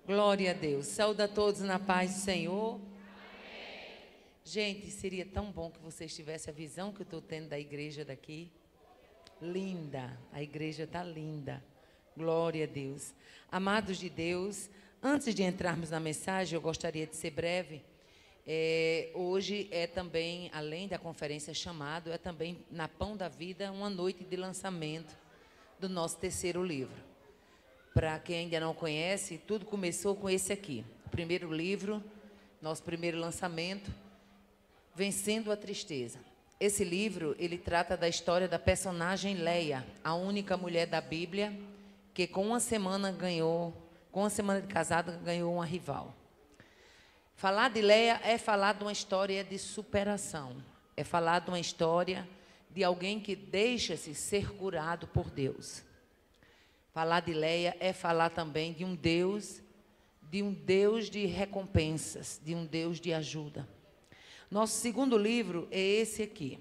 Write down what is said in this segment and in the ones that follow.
Glória a Deus. Saúde a todos na paz do Senhor. Gente, seria tão bom que vocês tivessem a visão que eu estou tendo da igreja daqui. Linda. A igreja está linda. Glória a Deus. Amados de Deus, antes de entrarmos na mensagem, eu gostaria de ser breve. Hoje é também, além da conferência chamado, é também na Pão da Vida, uma noite de lançamento do nosso terceiro livro. Para quem ainda não conhece, tudo começou com esse aqui. O primeiro livro, nosso primeiro lançamento, Vencendo a Tristeza. Esse livro, ele trata da história da personagem Leia, a única mulher da Bíblia que com uma semana de casada, ganhou uma rival. Falar de Leia é falar de uma história de superação. É falar de uma história de alguém que deixa-se ser curado por Deus. Falar de Leia é falar também de um Deus de recompensas, de um Deus de ajuda. Nosso segundo livro é esse aqui,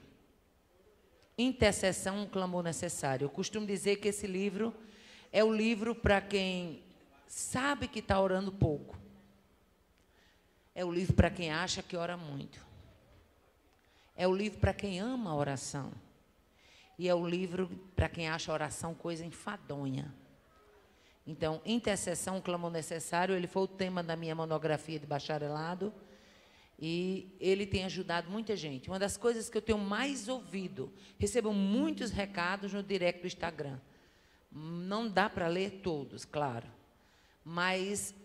Intercessão, um clamor necessário. Eu costumo dizer que esse livro é o livro para quem sabe que está orando pouco. É o livro para quem acha que ora muito. É o livro para quem ama a oração. E é o livro para quem acha a oração coisa enfadonha. Então, Intercessão, um clamor necessário, ele foi o tema da minha monografia de bacharelado. E ele tem ajudado muita gente. Uma das coisas que eu tenho mais ouvido, recebo muitos recados no direct do Instagram. Não dá para ler todos, claro. Mas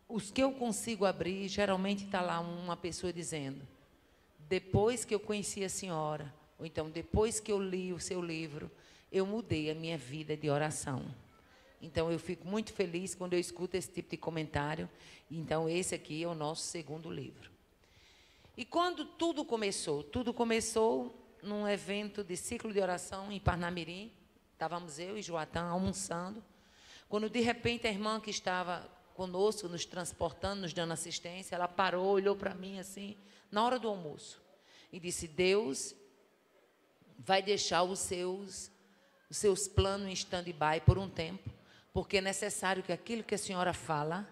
os que eu consigo abrir, geralmente está lá uma pessoa dizendo: depois que eu conheci a senhora, ou então depois que eu li o seu livro, eu mudei a minha vida de oração. Então eu fico muito feliz quando eu escuto esse tipo de comentário. Então esse aqui é o nosso segundo livro. E quando tudo começou? Tudo começou num evento de ciclo de oração em Parnamirim. Estávamos eu e Joatã almoçando, quando de repente a irmã que estava conosco, nos transportando, nos dando assistência, ela parou, olhou para mim assim, na hora do almoço, e disse: Deus vai deixar os seus planos em stand-by por um tempo, porque é necessário que aquilo que a senhora fala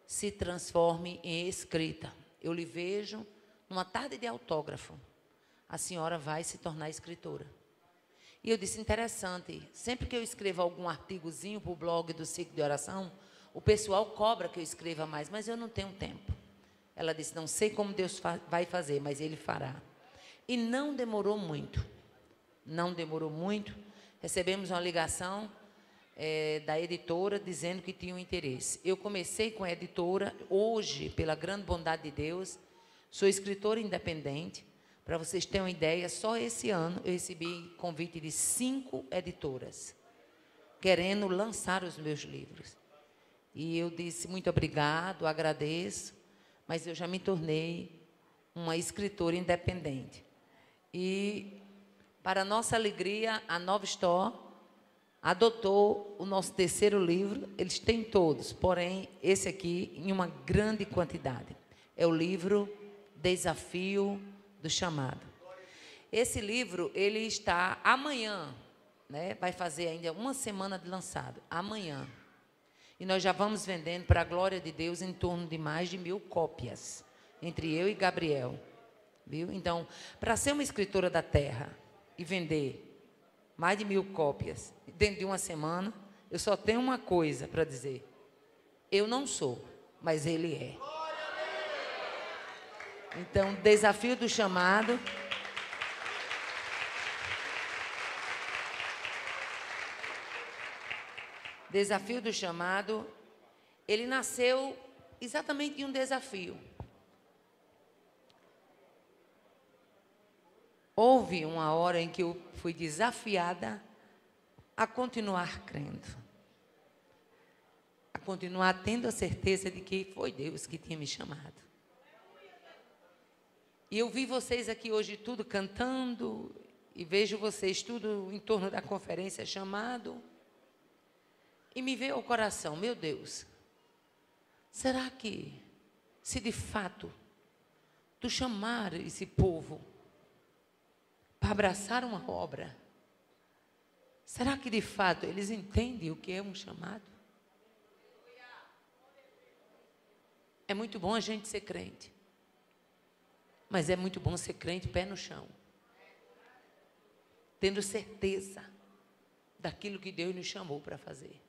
se transforme em escrita. Eu lhe vejo numa tarde de autógrafo. A senhora vai se tornar escritora. E eu disse: interessante, sempre que eu escrevo algum artigozinho para o blog do ciclo de oração, o pessoal cobra que eu escreva mais, mas eu não tenho tempo. Ela disse: não sei como Deus vai fazer, mas Ele fará. E não demorou muito. Não demorou muito. Recebemos uma ligação da editora dizendo que tinha um interesse. Eu comecei com a editora. Hoje, pela grande bondade de Deus, sou escritora independente. Para vocês terem uma ideia, só esse ano eu recebi convite de 5 editoras querendo lançar os meus livros. E eu disse: muito obrigado, agradeço, mas eu já me tornei uma escritora independente. E, para nossa alegria, a Nova Store adotou o nosso terceiro livro. Eles têm todos, porém, esse aqui em uma grande quantidade. É o livro Desafio do Chamado. Esse livro, ele está amanhã, né? Vai fazer ainda uma semana de lançado, amanhã. E nós já vamos vendendo, para a glória de Deus, em torno de mais de 1000 cópias, entre eu e Gabriel. Viu? Então, para ser uma escritora da terra e vender mais de 1000 cópias dentro de uma semana, eu só tenho uma coisa para dizer: eu não sou, mas Ele é. Então, Desafio do Chamado. Desafio do Chamado, ele nasceu exatamente de um desafio. Houve uma hora em que eu fui desafiada a continuar crendo, a continuar tendo a certeza de que foi Deus que tinha me chamado. E eu vi vocês aqui hoje tudo cantando, e vejo vocês tudo em torno da conferência chamado, e me veio ao coração: meu Deus, será que, se de fato tu chamar esse povo para abraçar uma obra, será que de fato eles entendem o que é um chamado? É muito bom a gente ser crente. Mas é muito bom ser crente pé no chão. Tendo certeza daquilo que Deus nos chamou para fazer.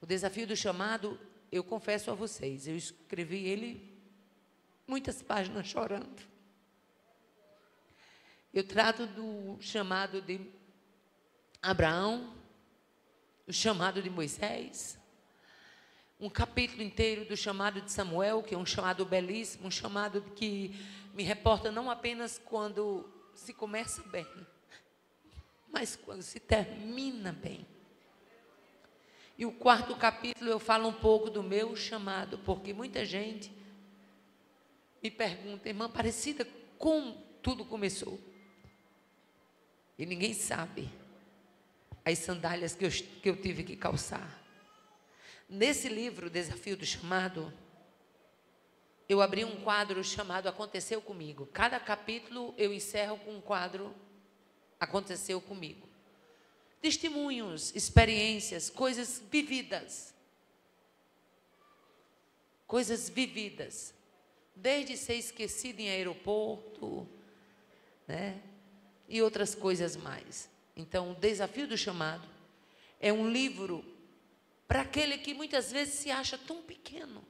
O desafio do chamado, eu confesso a vocês, eu escrevi ele muitas páginas chorando. Eu trato do chamado de Abraão, o chamado de Moisés, um capítulo inteiro do chamado de Samuel, que é um chamado belíssimo, um chamado que me reporta não apenas quando se começa bem, mas quando se termina bem. E o quarto capítulo eu falo um pouco do meu chamado, porque muita gente me pergunta, irmã Aparecida, como tudo começou? E ninguém sabe as sandálias que eu tive que calçar. Nesse livro, Desafio do Chamado, eu abri um quadro chamado Aconteceu Comigo. Cada capítulo eu encerro com um quadro Aconteceu Comigo. Testemunhos, experiências, coisas vividas. Coisas vividas. Desde ser esquecido em aeroporto, né? E outras coisas mais. Então, o Desafio do Chamado é um livro para aquele que muitas vezes se acha tão pequeno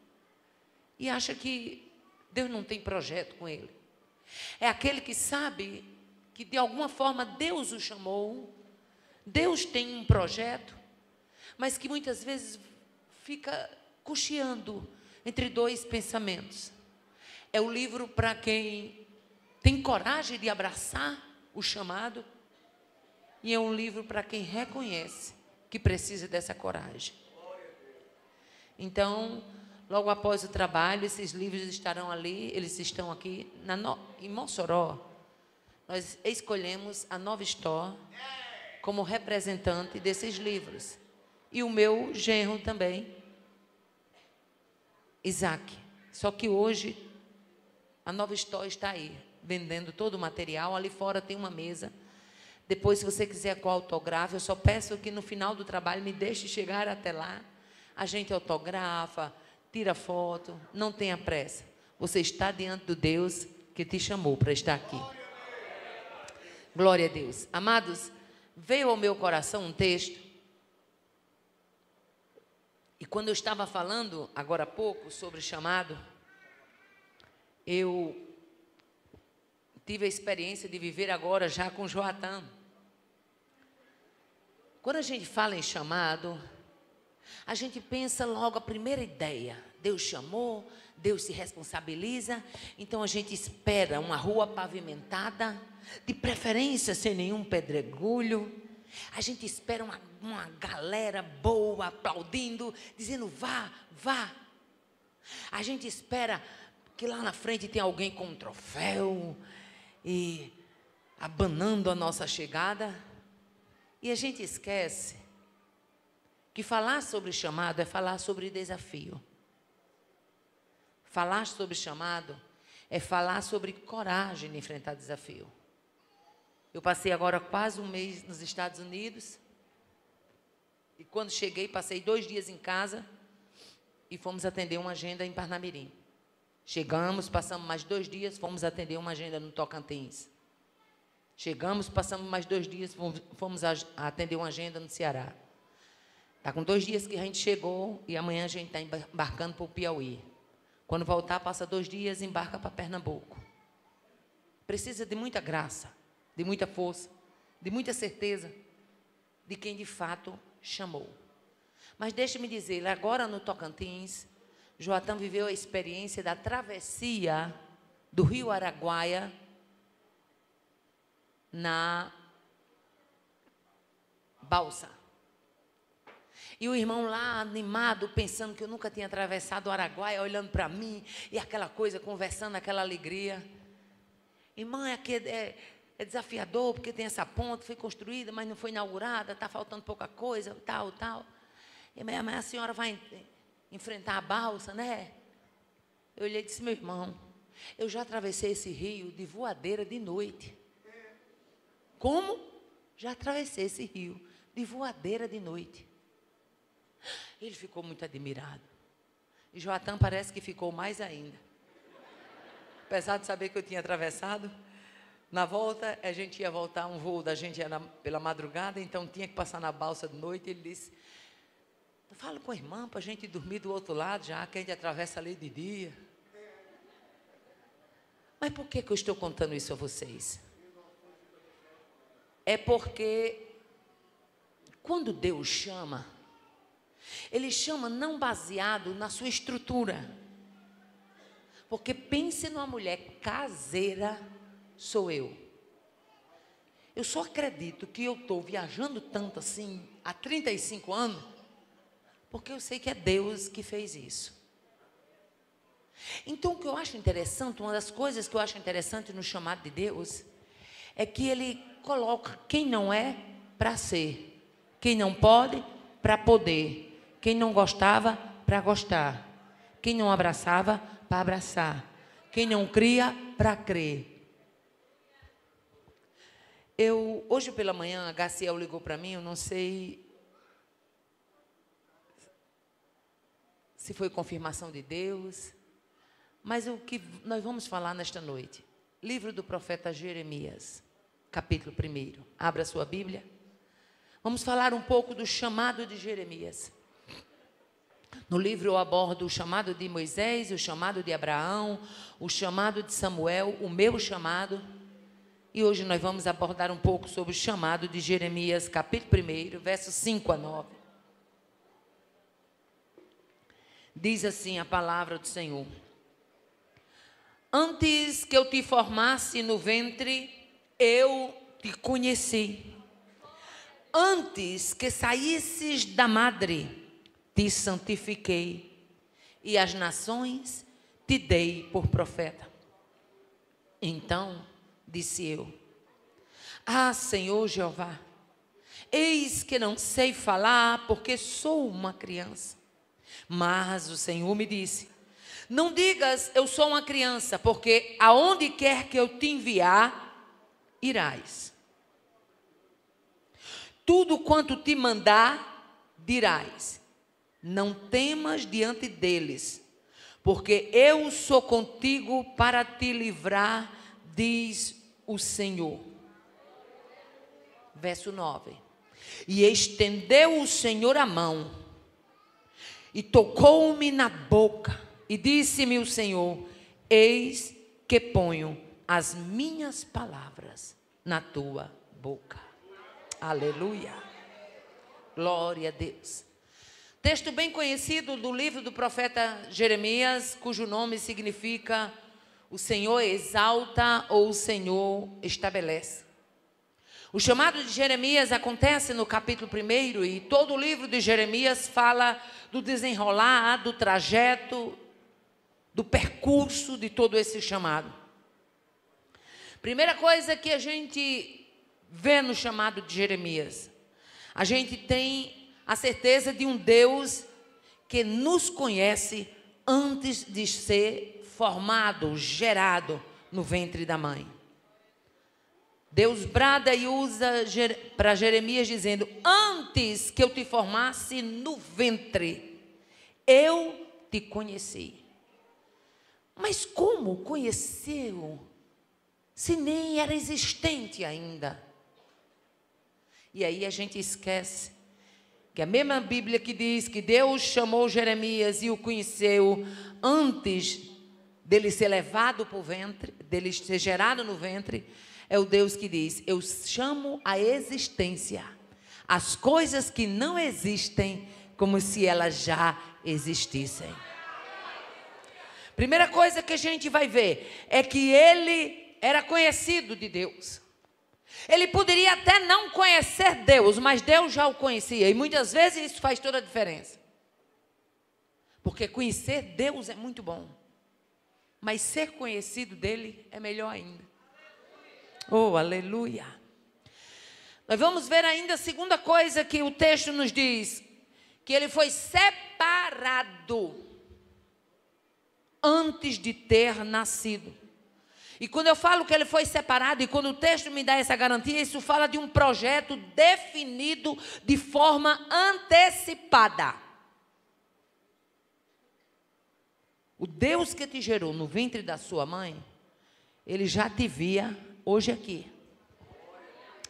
e acha que Deus não tem projeto com ele. É aquele que sabe que de alguma forma Deus o chamou, Deus tem um projeto, mas que muitas vezes fica cocheando entre dois pensamentos. É o livro para quem tem coragem de abraçar o chamado, e é um livro para quem reconhece que precisa dessa coragem. Então, logo após o trabalho, esses livros estarão ali, eles estão aqui em Mossoró. Nós escolhemos a Nova Store como representante desses livros. E o meu genro também, Isaac. Só que hoje, a Nova Store está aí, vendendo todo o material. Ali fora tem uma mesa. Depois, se você quiser com autógrafo, eu só peço que no final do trabalho me deixe chegar até lá. A gente autografa, tira foto, não tenha pressa. Você está diante do Deus que te chamou para estar aqui. Glória a Deus. Amados, veio ao meu coração um texto. E quando eu estava falando, agora há pouco, sobre chamado, eu tive a experiência de viver agora já com Joatã. Quando a gente fala em chamado, a gente pensa logo a primeira ideia. Deus chamou, Deus se responsabiliza, então a gente espera uma rua pavimentada, de preferência sem nenhum pedregulho. A gente espera uma galera boa aplaudindo, dizendo vá, vá. A gente espera que lá na frente tem alguém com um troféu e abanando a nossa chegada. E a gente esquece que falar sobre chamado é falar sobre desafio. Falar sobre chamado é falar sobre coragem de enfrentar desafio. Eu passei agora quase um mês nos Estados Unidos. E quando cheguei, passei 2 dias em casa e fomos atender uma agenda em Parnamirim. Chegamos, passamos mais 2 dias, fomos atender uma agenda no Tocantins. Chegamos, passamos mais 2 dias, fomos atender uma agenda no Ceará. Está com 2 dias que a gente chegou e amanhã a gente está embarcando para o Piauí. Quando voltar, passa 2 dias e embarca para Pernambuco. Precisa de muita graça, de muita força, de muita certeza de quem de fato chamou. Mas deixe-me dizer, agora no Tocantins, Joatã viveu a experiência da travessia do Rio Araguaia na balsa. E o irmão lá animado, pensando que eu nunca tinha atravessado o Araguaia, olhando para mim, e aquela coisa, conversando, aquela alegria. Irmã, aqui é desafiador, porque tem essa ponte, foi construída, mas não foi inaugurada, está faltando pouca coisa, tal, tal. Mas a senhora vai enfrentar a balsa, né? Eu olhei e disse, meu irmão, eu já atravessei esse rio de voadeira de noite. Como? Já atravessei esse rio de voadeira de noite. Ele ficou muito admirado. E Joatã parece que ficou mais ainda. Apesar de saber que eu tinha atravessado, na volta, a gente ia voltar, um voo da gente era pela madrugada, então tinha que passar na balsa de noite. Ele disse, fala com a irmã para a gente dormir do outro lado, já que a gente atravessa ali de dia. Mas por que eu estou contando isso a vocês? É porque quando Deus chama, Ele chama não baseado na sua estrutura. Porque pense numa mulher caseira, sou eu. Eu só acredito que eu estou viajando tanto assim, há 35 anos, porque eu sei que é Deus que fez isso. Então, o que eu acho interessante, uma das coisas que eu acho interessante no chamado de Deus, é que Ele coloca quem não é para ser, quem não pode para poder, quem não gostava para gostar, quem não abraçava para abraçar, quem não cria para crer. Hoje pela manhã, a Gaciel ligou para mim, eu não sei se foi confirmação de Deus, mas o que nós vamos falar nesta noite, livro do profeta Jeremias, capítulo 1. Abra a sua Bíblia. Vamos falar um pouco do chamado de Jeremias. No livro eu abordo o chamado de Moisés, o chamado de Abraão, o chamado de Samuel, o meu chamado. E hoje nós vamos abordar um pouco sobre o chamado de Jeremias, capítulo 1, versos 5 a 9. Diz assim a palavra do Senhor. Antes que eu te formasse no ventre, eu te conheci. Antes que saísses da madre, te santifiquei, e as nações te dei por profeta. Então disse eu, Senhor Jeová, eis que não sei falar, porque sou uma criança. Mas o Senhor me disse, não digas eu sou uma criança, porque aonde quer que eu te enviar, irás. Tudo quanto te mandar, dirás. Não temas diante deles, porque eu sou contigo para te livrar, diz o Senhor. Verso 9. E estendeu o Senhor a mão, e tocou-me na boca, e disse-me o Senhor, eis que ponho as minhas palavras na tua boca. Aleluia. Glória a Deus. Texto bem conhecido do livro do profeta Jeremias, cujo nome significa o Senhor exalta ou o Senhor estabelece. O chamado de Jeremias acontece no capítulo 1 e todo o livro de Jeremias fala do desenrolar, do trajeto, do percurso de todo esse chamado. Primeira coisa que a gente vê no chamado de Jeremias, a gente tem a certeza de um Deus que nos conhece antes de ser formado, gerado no ventre da mãe. Deus brada e usa para Jeremias dizendo, antes que eu te formasse no ventre, eu te conheci. Mas como conheceu, se nem era existente ainda? E aí a gente esquece que a mesma Bíblia que diz que Deus chamou Jeremias e o conheceu antes dele ser levado para o ventre, dele ser gerado no ventre, é o Deus que diz, eu chamo a existência as coisas que não existem como se elas já existissem. Primeira coisa que a gente vai ver é que ele era conhecido de Deus. Ele poderia até não conhecer Deus, mas Deus já o conhecia. E muitas vezes isso faz toda a diferença. Porque conhecer Deus é muito bom. Mas ser conhecido dele é melhor ainda. Oh, aleluia. Nós vamos ver ainda a segunda coisa que o texto nos diz. Que ele foi separado antes de ter nascido. E quando eu falo que ele foi separado, e quando o texto me dá essa garantia, isso fala de um projeto definido de forma antecipada. O Deus que te gerou no ventre da sua mãe, Ele já te via hoje aqui.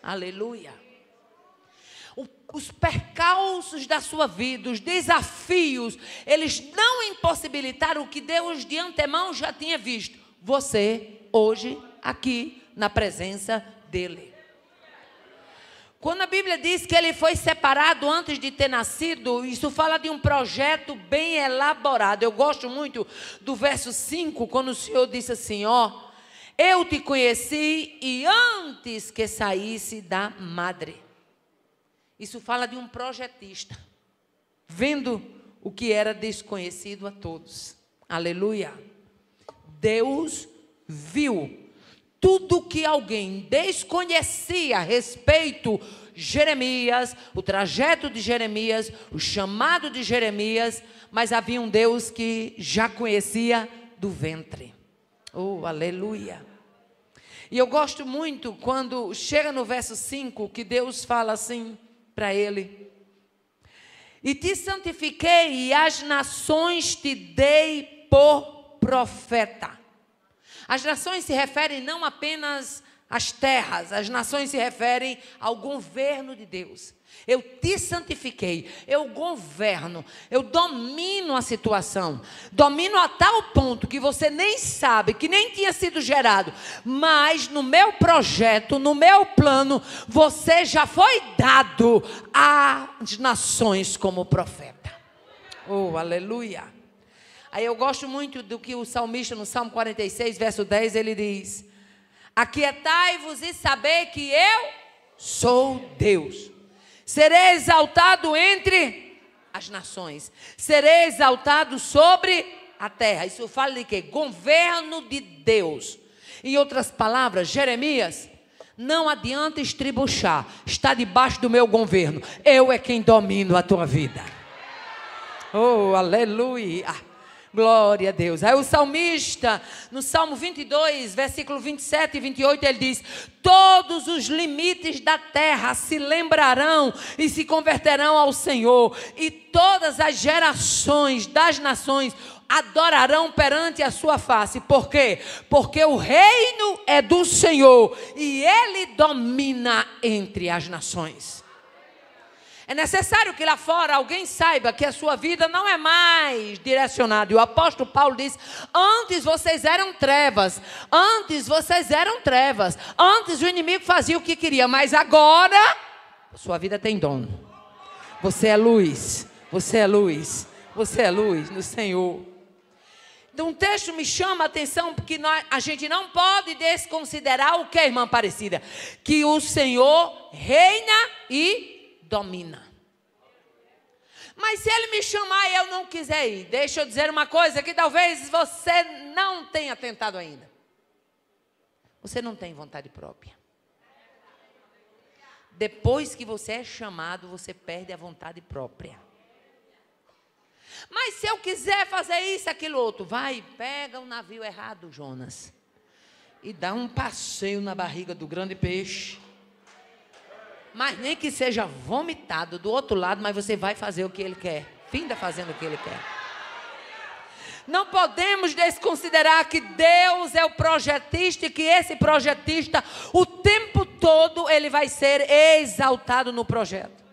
Aleluia. Os percalços da sua vida, os desafios, eles não impossibilitaram o que Deus de antemão já tinha visto. Você, hoje, aqui, na presença dEle. Quando a Bíblia diz que ele foi separado antes de ter nascido, isso fala de um projeto bem elaborado. Eu gosto muito do verso 5, quando o Senhor disse assim, ó, eu te conheci e antes que saísse da madre. Isso fala de um projetista, vendo o que era desconhecido a todos. Aleluia. Deus viu tudo que alguém desconhecia a respeito de Jeremias, o trajeto de Jeremias, o chamado de Jeremias, mas havia um Deus que já conhecia do ventre. Oh, aleluia. E eu gosto muito quando chega no verso 5, que Deus fala assim para ele: e te santifiquei e as nações te dei por profeta. As nações se referem não apenas às terras, as nações se referem ao governo de Deus. Eu te santifiquei, eu governo, eu domino a situação, domino a tal ponto que você nem sabe, que nem tinha sido gerado, mas no meu projeto, no meu plano, você já foi dado às nações como profeta. Oh, aleluia. Aí eu gosto muito do que o salmista no Salmo 46, verso 10, ele diz: aquietai-vos e saber que eu sou Deus. Serei exaltado entre as nações. Serei exaltado sobre a terra. Isso fala de quê? Governo de Deus. Em outras palavras, Jeremias, não adianta estribuchar. Está debaixo do meu governo. Eu é quem domino a tua vida. Oh, aleluia. Glória a Deus. Aí o salmista, no Salmo 22, versículo 27 e 28, ele diz: todos os limites da terra se lembrarão e se converterão ao Senhor, e todas as gerações das nações adorarão perante a sua face. Por quê? Porque o reino é do Senhor e Ele domina entre as nações. É necessário que lá fora alguém saiba que a sua vida não é mais direcionada. E o apóstolo Paulo diz: antes vocês eram trevas, antes vocês eram trevas, antes o inimigo fazia o que queria, mas agora a sua vida tem dono. Você é luz, você é luz, você é luz no Senhor. Então, um texto me chama a atenção, porque a gente não pode desconsiderar o que, irmã Aparecida? Que o Senhor reina e domina. Mas se Ele me chamar e eu não quiser ir, deixa eu dizer uma coisa que talvez você não tenha tentado ainda. Você não tem vontade própria. Depois que você é chamado, você perde a vontade própria. Mas se eu quiser fazer isso, aquilo outro, vai, pega o navio errado, Jonas, e dá um passeio na barriga do grande peixe. Mas nem que seja vomitado do outro lado, mas você vai fazer o que ele quer. Finda fazendo o que ele quer. Não podemos desconsiderar que Deus é o projetista e que esse projetista, o tempo todo, ele vai ser exaltado no projeto.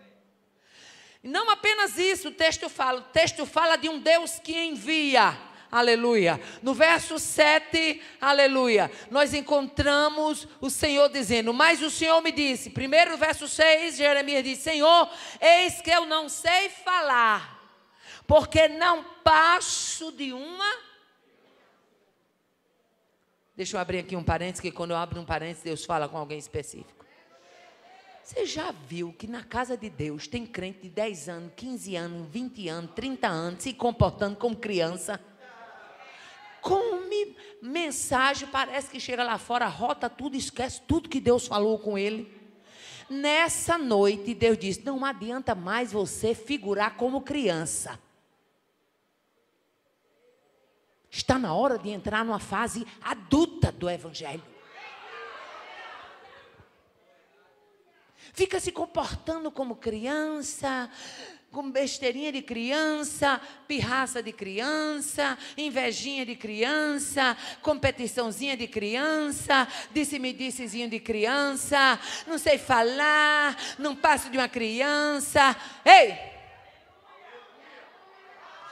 Não apenas isso, o texto fala de um Deus que envia. Aleluia. No verso 7, aleluia, nós encontramos o Senhor dizendo: mas o Senhor me disse, primeiro no verso 6, Jeremias diz: Senhor, eis que eu não sei falar, porque não passo de uma... Deixa eu abrir aqui um parênteses, que quando eu abro um parênteses, Deus fala com alguém específico. Você já viu que na casa de Deus tem crente de 10 anos, 15 anos, 20 anos, 30 anos, se comportando como criança? Come mensagem, parece que chega lá fora, rota tudo, esquece tudo que Deus falou com ele. Nessa noite, Deus disse: não adianta mais você figurar como criança. Está na hora de entrar numa fase adulta do Evangelho. Fica se comportando como criança, com besteirinha de criança, pirraça de criança, invejinha de criança, competiçãozinha de criança, disse-me-dissezinho de criança, não sei falar, não passo de uma criança. Ei!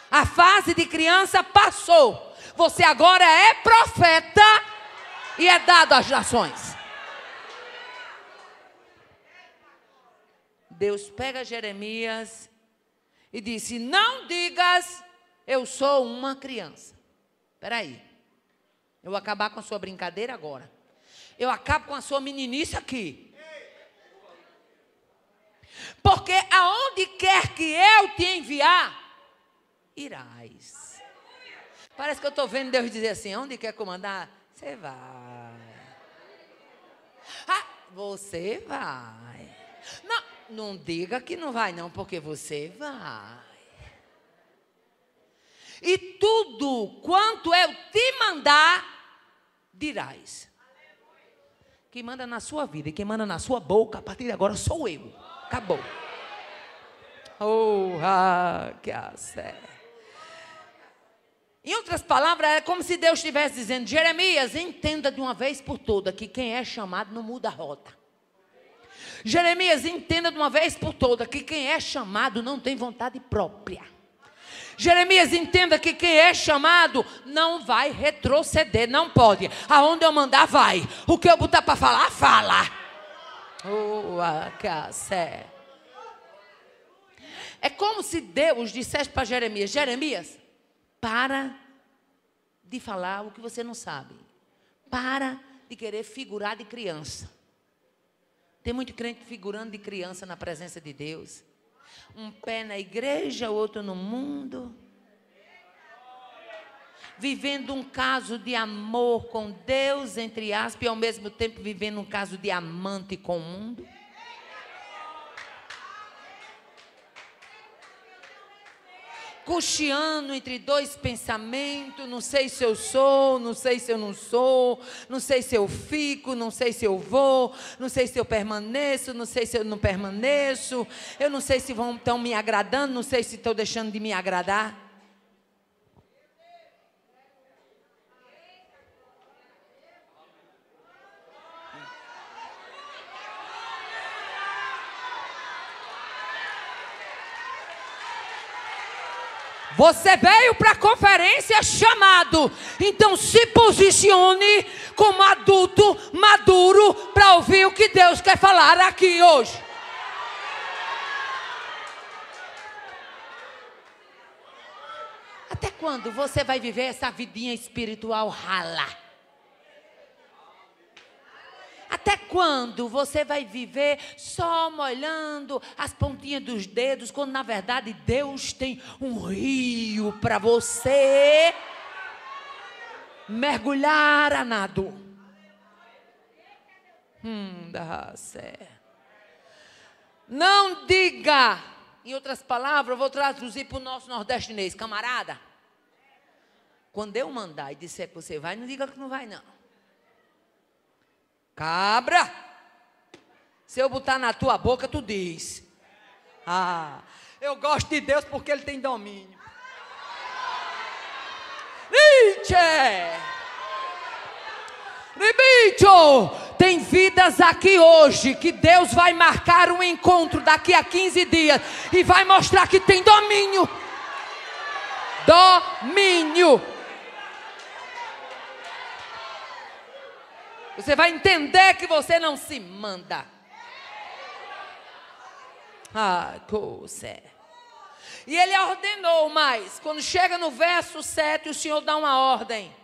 A fase de criança passou. Você agora é profeta e é dado às nações. Deus pega Jeremias e disse: não digas, eu sou uma criança. Espera aí. Eu vou acabar com a sua brincadeira agora. Eu acabo com a sua meninice aqui. Porque aonde quer que eu te enviar, irás. Parece que eu estou vendo Deus dizer assim: aonde quer comandar, você vai. Ah, você vai. Não diga que não vai não, porque você vai. E tudo quanto eu te mandar, dirás. Quem manda na sua vida e quem manda na sua boca, a partir de agora sou eu. Acabou. Oh, que sé. Em outras palavras, é como se Deus estivesse dizendo: Jeremias, entenda de uma vez por todas que quem é chamado não muda a rota. Jeremias, entenda de uma vez por todas que quem é chamado não tem vontade própria. Jeremias, entenda que quem é chamado não vai retroceder, não pode. Aonde eu mandar, vai. O que eu botar para falar, fala. Oh, é como se Deus dissesse para Jeremias: Jeremias, para de falar o que você não sabe. Para de querer figurar de criança. Tem muito crente figurando de criança na presença de Deus. Um pé na igreja, outro no mundo. Vivendo um caso de amor com Deus, entre aspas, e ao mesmo tempo vivendo um caso de amante com o mundo. Cocheando entre dois pensamentos, não sei se eu sou, não sei se eu não sou, não sei se eu fico, não sei se eu vou, não sei se eu permaneço, não sei se eu não permaneço, eu não sei se estão me agradando, não sei se estão deixando de me agradar. Você veio para a conferência chamado, então se posicione como adulto maduro para ouvir o que Deus quer falar aqui hoje. Até quando você vai viver essa vidinha espiritual rala? Até quando você vai viver só molhando as pontinhas dos dedos, quando na verdade Deus tem um rio para você mergulhar a nado? Dá certo. Não diga, em outras palavras, eu vou traduzir para o nosso nordestinês, camarada. Quando eu mandar e disser que você vai, não diga que não vai não. Cabra, se eu botar na tua boca, tu diz: eu gosto de Deus porque Ele tem domínio. Tem vidas aqui hoje que Deus vai marcar um encontro daqui a 15 dias e vai mostrar que tem domínio. Domínio. Você vai entender que você não se manda. E ele ordenou mais. Quando chega no verso 7, o Senhor dá uma ordem.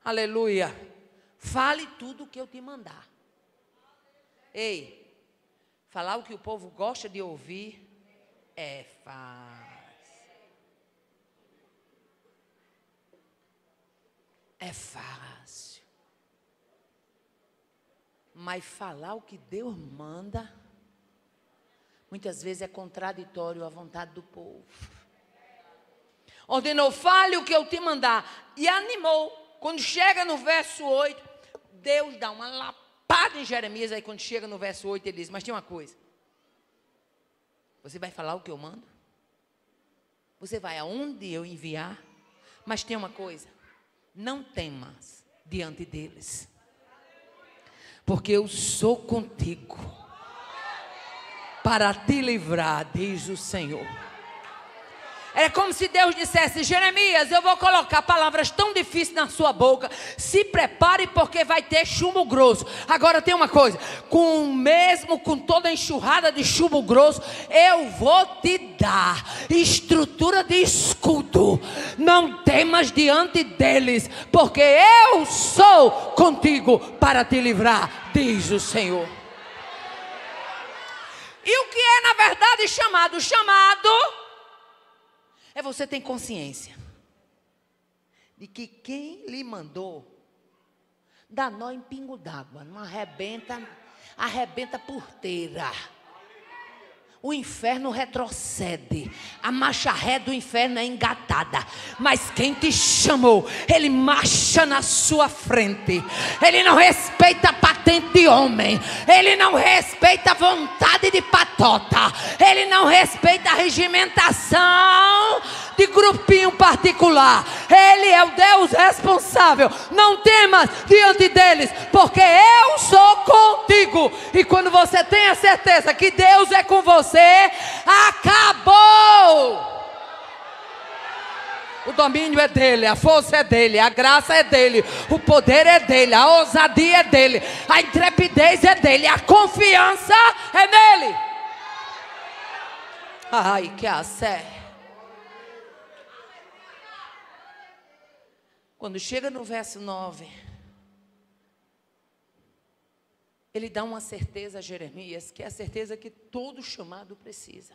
Aleluia. Fale tudo o que eu te mandar. Ei, falar o que o povo gosta de ouvir é fácil. É fácil. Mas falar o que Deus manda, muitas vezes é contraditório à vontade do povo. Ordenou: fale o que eu te mandar. E animou. Quando chega no verso 8, Deus dá uma lapada em Jeremias. Aí quando chega no verso 8, ele diz: mas tem uma coisa. Você vai falar o que eu mando? Você vai aonde eu enviar. Mas tem uma coisa: não temas diante deles, porque eu sou contigo para te livrar, diz o Senhor. É como se Deus dissesse: Jeremias, eu vou colocar palavras tão difíceis na sua boca, se prepare porque vai ter chumbo grosso. Agora tem uma coisa, com toda a enxurrada de chumbo grosso, eu vou te dar estrutura de escudo. Não temas diante deles, porque eu sou contigo para te livrar, diz o Senhor. E o que é na verdade chamado? Chamado é você ter consciência de que quem lhe mandou dá nó em pingo d'água, não arrebenta porteira. O inferno retrocede, a marcha ré do inferno é engatada, mas quem te chamou, ele marcha na sua frente. Ele não respeita a patente de homem, ele não respeita a vontade de patota, ele não respeita a regimentação de grupinho particular. Ele é o Deus responsável. Não temas diante deles, porque eu sou contigo. E quando você tem a certeza que Deus é com você, acabou. O domínio é dele, a força é dele, a graça é dele, o poder é dele, a ousadia é dele, a intrepidez é dele, a confiança é nele. Ai, que sé. Quando chega no verso 9, ele dá uma certeza a Jeremias, que é a certeza que todo chamado precisa.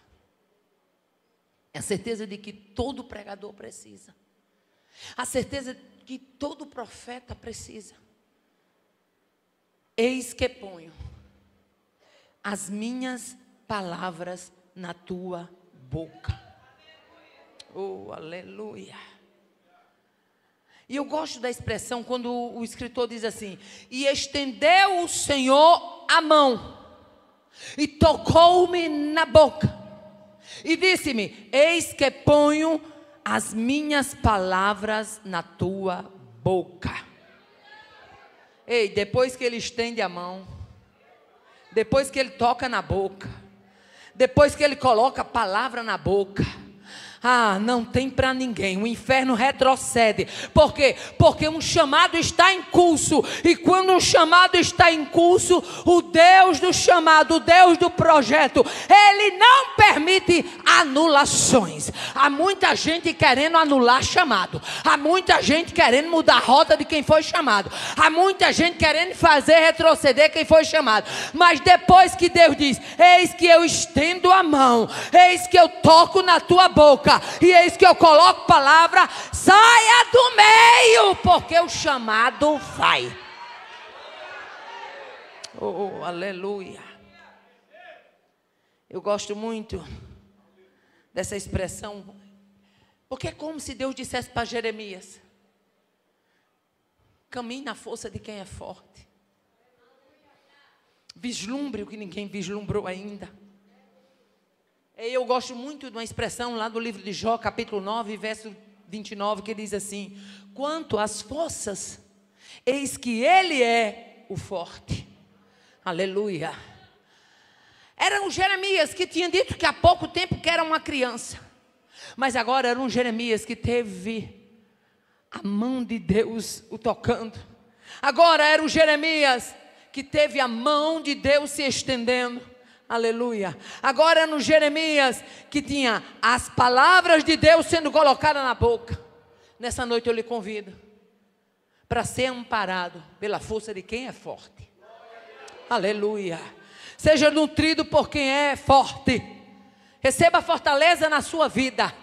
É a certeza de que todo pregador precisa. A certeza de que todo profeta precisa. Eis que ponho as minhas palavras na tua boca. Oh, aleluia. E eu gosto da expressão quando o escritor diz assim: e estendeu o Senhor a mão, e tocou-me na boca, e disse-me: eis que ponho as minhas palavras na tua boca. Ei, depois que ele estende a mão, depois que ele toca na boca, depois que ele coloca a palavra na boca, não tem para ninguém. O inferno retrocede. Por quê? Porque um chamado está em curso. E quando um chamado está em curso, o Deus do chamado, o Deus do projeto, ele não permite anulações. Há muita gente querendo anular chamado. Há muita gente querendo mudar a rota de quem foi chamado. Há muita gente querendo fazer retroceder quem foi chamado. Mas depois que Deus diz: eis que eu estendo a mão, eis que eu toco na tua boca, e eis que eu coloco palavra, saia do meio, porque o chamado vai. Oh, aleluia. Eu gosto muito dessa expressão, porque é como se Deus dissesse para Jeremias: caminhe na força de quem é forte, vislumbre o que ninguém vislumbrou ainda. Eu gosto muito de uma expressão lá do livro de Jó, capítulo 9, verso 29, que diz assim: quanto às forças, eis que ele é o forte. Aleluia. Era um Jeremias que tinha dito que há pouco tempo que era uma criança, mas agora era um Jeremias que teve a mão de Deus o tocando. Agora era um Jeremias que teve a mão de Deus se estendendo. Aleluia. Agora no Jeremias que tinha as palavras de Deus sendo colocadas na boca. Nessa noite eu lhe convido para ser amparado pela força de quem é forte. Aleluia. Seja nutrido por quem é forte. Receba fortaleza na sua vida.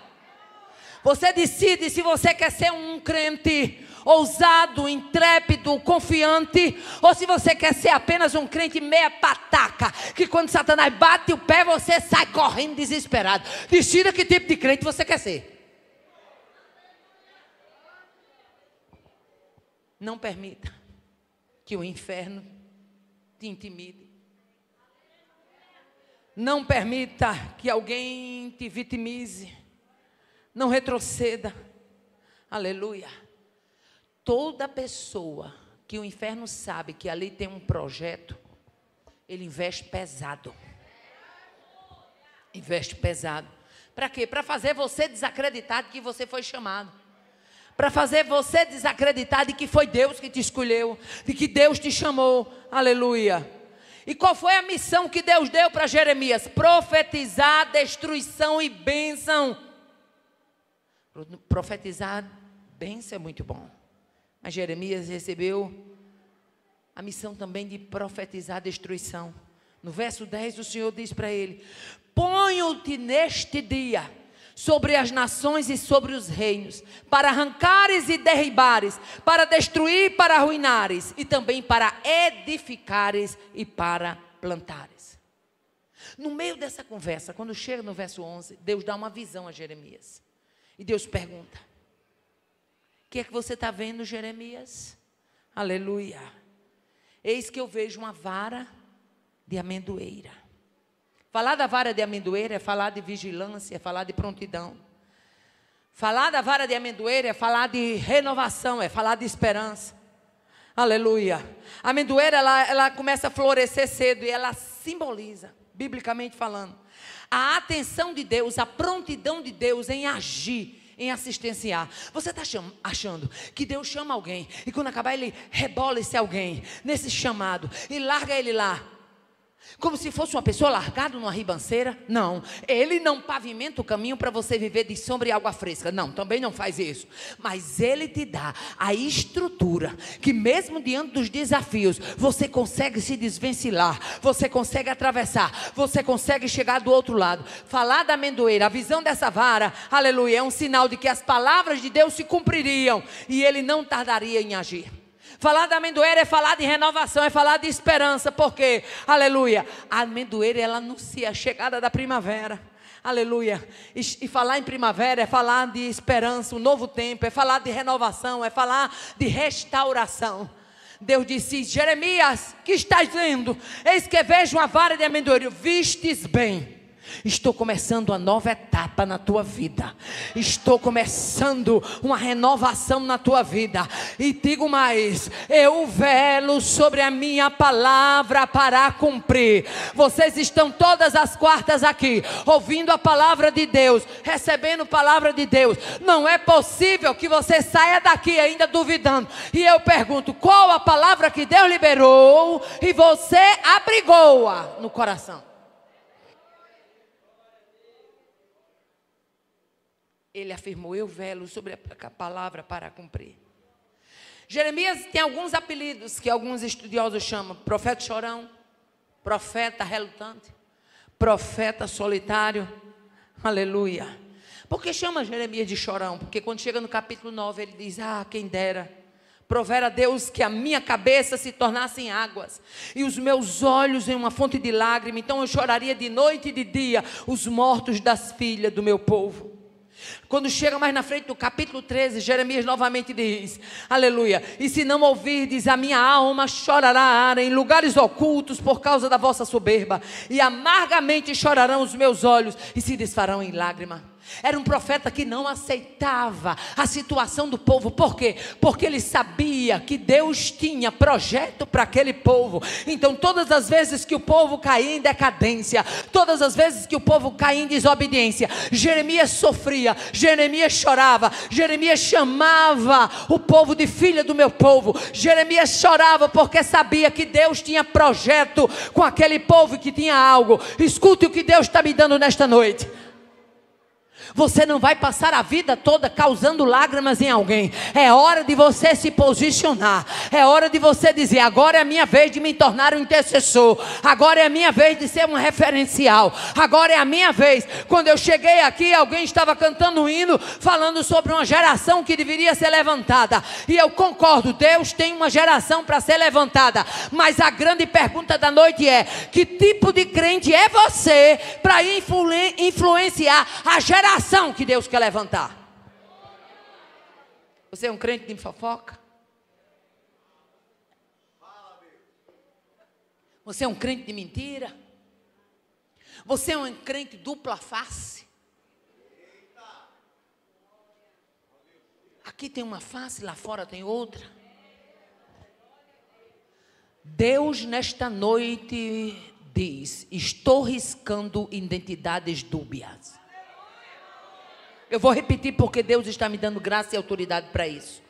Você decide se você quer ser um crente ousado, intrépido, confiante, ou se você quer ser apenas um crente meia pataca, que quando Satanás bate o pé, você sai correndo desesperado. Decida que tipo de crente você quer ser. Não permita que o inferno te intimide. Não permita que alguém te vitimize. Não retroceda. Aleluia. Toda pessoa que o inferno sabe que ali tem um projeto, ele investe pesado. Investe pesado. Para quê? Para fazer você desacreditar de que você foi chamado. Para fazer você desacreditar de que foi Deus que te escolheu, de que Deus te chamou. Aleluia. E qual foi a missão que Deus deu para Jeremias? Profetizar destruição e bênção. Profetizar bênção é muito bom. Mas Jeremias recebeu a missão também de profetizar destruição. No verso 10 o Senhor diz para ele: ponho-te neste dia sobre as nações e sobre os reinos, para arrancares e derribares, para destruir, para arruinares, e também para edificares e para plantares. No meio dessa conversa, quando chega no verso 11, Deus dá uma visão a Jeremias. E Deus pergunta: o que é que você está vendo, Jeremias? Aleluia. Eis que eu vejo uma vara de amendoeira. Falar da vara de amendoeira é falar de vigilância, é falar de prontidão. Falar da vara de amendoeira é falar de renovação, é falar de esperança. Aleluia. A amendoeira, ela começa a florescer cedo e ela simboliza, biblicamente falando, a atenção de Deus, a prontidão de Deus em agir, em assistenciar. Você está achando que Deus chama alguém e quando acabar ele rebola esse alguém nesse chamado e larga ele lá, como se fosse uma pessoa largada numa ribanceira? Não, ele não pavimenta o caminho para você viver de sombra e água fresca. Não, também não faz isso. Mas ele te dá a estrutura que mesmo diante dos desafios, você consegue se desvencilhar, você consegue atravessar, você consegue chegar do outro lado. Falar da amendoeira, a visão dessa vara, aleluia, é um sinal de que as palavras de Deus se cumpririam e ele não tardaria em agir. Falar da amendoeira é falar de renovação, é falar de esperança, porque, aleluia, a amendoeira ela anuncia a chegada da primavera, aleluia, e falar em primavera é falar de esperança, um novo tempo, é falar de renovação, é falar de restauração. Deus disse: Jeremias, que estás vendo? Eis que vejo uma vara de amendoeira. Vistes bem. Estou começando uma nova etapa na tua vida. Estou começando uma renovação na tua vida. E digo mais: eu velo sobre a minha palavra para cumprir. Vocês estão todas as quartas aqui, ouvindo a palavra de Deus, recebendo a palavra de Deus. Não é possível que você saia daqui ainda duvidando. E eu pergunto: qual a palavra que Deus liberou e você abrigou-a no coração? Ele afirmou: eu velo sobre a palavra para cumprir. Jeremias tem alguns apelidos que alguns estudiosos chamam: profeta chorão, profeta relutante, profeta solitário. Aleluia. Por que chama Jeremias de chorão? Porque quando chega no capítulo 9 ele diz: quem dera prover a Deus que a minha cabeça se tornasse em águas e os meus olhos em uma fonte de lágrima, então eu choraria de noite e de dia os mortos das filhas do meu povo. Quando chega mais na frente do capítulo 13, Jeremias novamente diz, aleluia: e se não ouvirdes, a minha alma chorará em lugares ocultos por causa da vossa soberba, e amargamente chorarão os meus olhos e se desfarão em lágrima. Era um profeta que não aceitava a situação do povo. Por quê? Porque ele sabia que Deus tinha projeto para aquele povo. Então todas as vezes que o povo caía em decadência, todas as vezes que o povo caía em desobediência, Jeremias sofria, Jeremias chorava, Jeremias chamava o povo de filha do meu povo. Jeremias chorava porque sabia que Deus tinha projeto com aquele povo, que tinha algo. Escute o que Deus está me dando nesta noite. Você não vai passar a vida toda causando lágrimas em alguém. É hora de você se posicionar. É hora de você dizer: agora é a minha vez de me tornar um intercessor. Agora é a minha vez de ser um referencial. Agora é a minha vez. Quando eu cheguei aqui, alguém estava cantando um hino falando sobre uma geração que deveria ser levantada. E eu concordo, Deus tem uma geração para ser levantada. Mas a grande pergunta da noite é: que tipo de crente é você para influenciar a geração que Deus quer levantar? Você é um crente de fofoca? Você é um crente de mentira? Você é um crente dupla face? Aqui tem uma face, lá fora tem outra. Deus nesta noite diz: estou riscando identidades dúbias. Eu vou repetir porque Deus está me dando graça e autoridade para isso.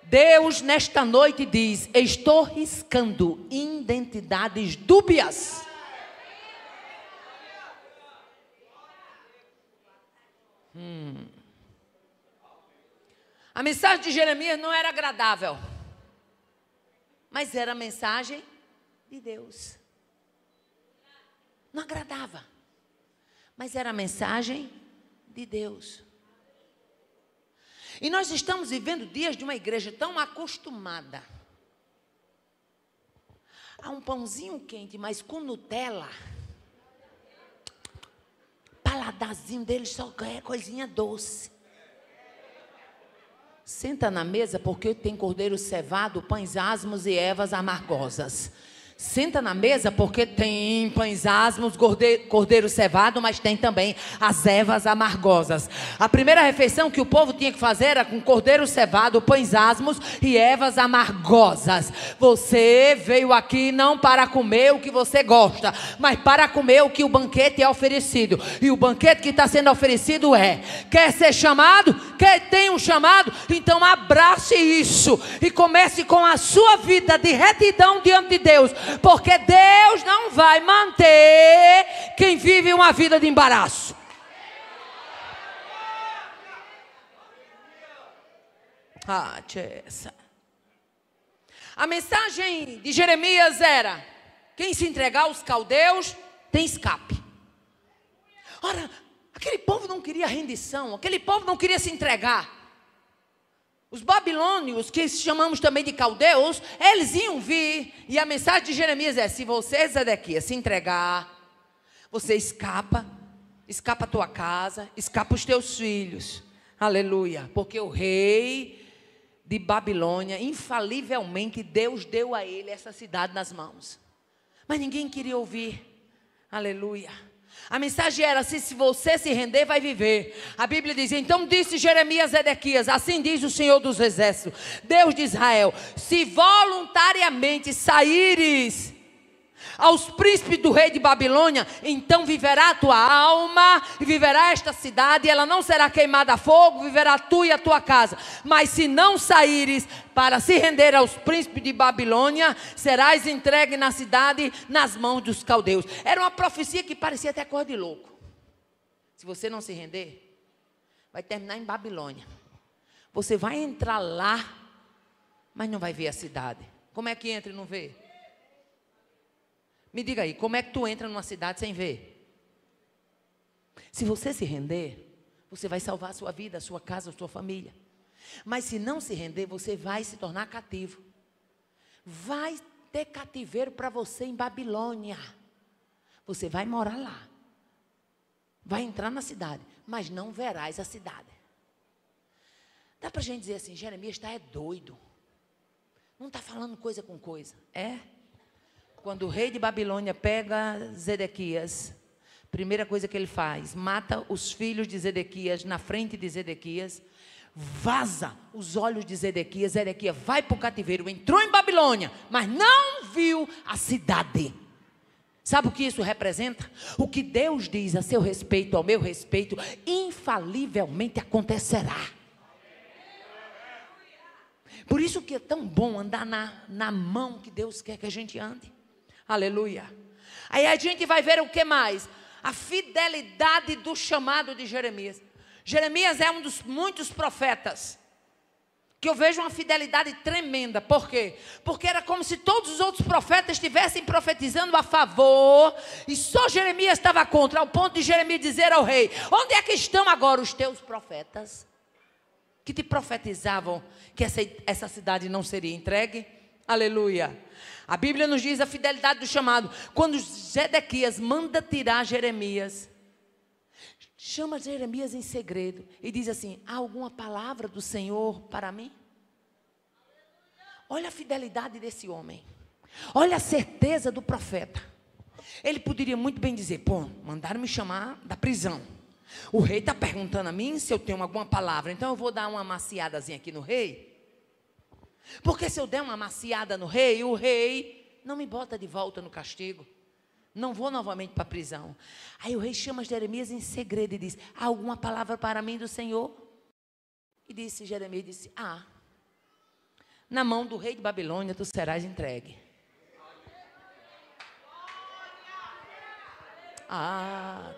Deus nesta noite diz: estou riscando identidades dúbias. A mensagem de Jeremias não era agradável, mas era a mensagem de Deus. Não agradava, mas era a mensagem de Deus. E nós estamos vivendo dias de uma igreja tão acostumada a um pãozinho quente, mas com Nutella. Paladarzinho deles só é coisinha doce. Senta na mesa porque tem cordeiro cevado, pães asmos e ervas amargosas. Senta na mesa porque tem pães asmos, cordeiro cevado, mas tem também as ervas amargosas. A primeira refeição que o povo tinha que fazer era com cordeiro cevado, pães asmos e ervas amargosas. Você veio aqui não para comer o que você gosta, mas para comer o que o banquete é oferecido. E o banquete que está sendo oferecido quer ser chamado? Quer ter um chamado? Então abrace isso e comece com a sua vida de retidão diante de Deus. Porque Deus não vai manter quem vive uma vida de embaraço. A mensagem de Jeremias era: quem se entregar aos caldeus tem escape. Ora, aquele povo não queria rendição, aquele povo não queria se entregar. Os babilônios, que chamamos também de caldeus, eles iam vir, e a mensagem de Jeremias é: se você, Zedequias, se entregar, você escapa a tua casa, escapa os teus filhos, aleluia, porque o rei de Babilônia, infalivelmente, Deus deu a ele essa cidade nas mãos, mas ninguém queria ouvir, aleluia. A mensagem era: se você se render, vai viver. A Bíblia diz: então disse Jeremias a Zedequias, assim diz o Senhor dos Exércitos, Deus de Israel: se voluntariamente saíres aos príncipes do rei de Babilônia, então viverá a tua alma, e viverá esta cidade, e ela não será queimada a fogo, viverá tu e a tua casa. Mas se não saíres para se render aos príncipes de Babilônia, serás entregue na cidade, nas mãos dos caldeus. Era uma profecia que parecia até coisa de louco. Se você não se render, vai terminar em Babilônia. Você vai entrar lá, mas não vai ver a cidade. Como é que entra e não vê? Me diga aí, como é que tu entra numa cidade sem ver? Se você se render, você vai salvar a sua vida, a sua casa, a sua família. Mas se não se render, você vai se tornar cativo. Vai ter cativeiro para você em Babilônia. Você vai morar lá. Vai entrar na cidade, mas não verás a cidade. Dá para a gente dizer assim: Jeremias está doido. Não está falando coisa com coisa. Quando o rei de Babilônia pega Zedequias, primeira coisa que ele faz: mata os filhos de Zedequias na frente de Zedequias, vaza os olhos de Zedequias. Zedequias vai para o cativeiro, entrou em Babilônia, mas não viu a cidade. Sabe o que isso representa? O que Deus diz a seu respeito, ao meu respeito, infalivelmente acontecerá. Por isso que é tão bom andar na mão que Deus quer que a gente ande. Aleluia. Aí a gente vai ver o que mais? A fidelidade do chamado de Jeremias. Jeremias é um dos muitos profetas que eu vejo uma fidelidade tremenda. Por quê? Porque era como se todos os outros profetas estivessem profetizando a favor, e só Jeremias estava contra, ao ponto de Jeremias dizer ao rei: onde é que estão agora os teus profetas que te profetizavam que essa cidade não seria entregue? Aleluia. A Bíblia nos diz a fidelidade do chamado. Quando Zedequias manda tirar Jeremias, chama Jeremias em segredo e diz assim: há alguma palavra do Senhor para mim? Olha a fidelidade desse homem. Olha a certeza do profeta. Ele poderia muito bem dizer: pô, mandaram me chamar da prisão. O rei está perguntando a mim se eu tenho alguma palavra. Então eu vou dar uma amaciadazinha aqui no rei. Porque se eu der uma amaciada no rei, o rei não me bota de volta no castigo. Não vou novamente para a prisão. Aí o rei chama Jeremias em segredo e diz: há alguma palavra para mim do Senhor? E Jeremias disse: na mão do rei de Babilônia tu serás entregue.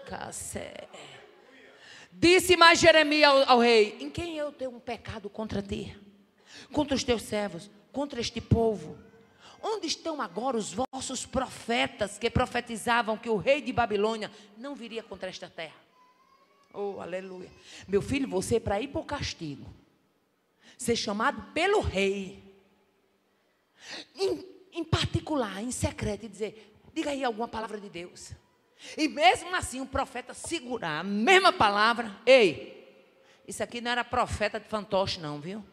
Cacé. Disse mais Jeremias ao rei: em quem eu tenho um pecado contra ti? Contra os teus servos, contra este povo? Onde estão agora os vossos profetas que profetizavam que o rei de Babilônia não viria contra esta terra? Oh, aleluia. Meu filho, você para ir para o castigo, ser chamado pelo rei, em particular, em secreto, e dizer: diga aí alguma palavra de Deus. E mesmo assim o profeta segurar a mesma palavra. Ei, isso aqui não era profeta de fantoche não, viu?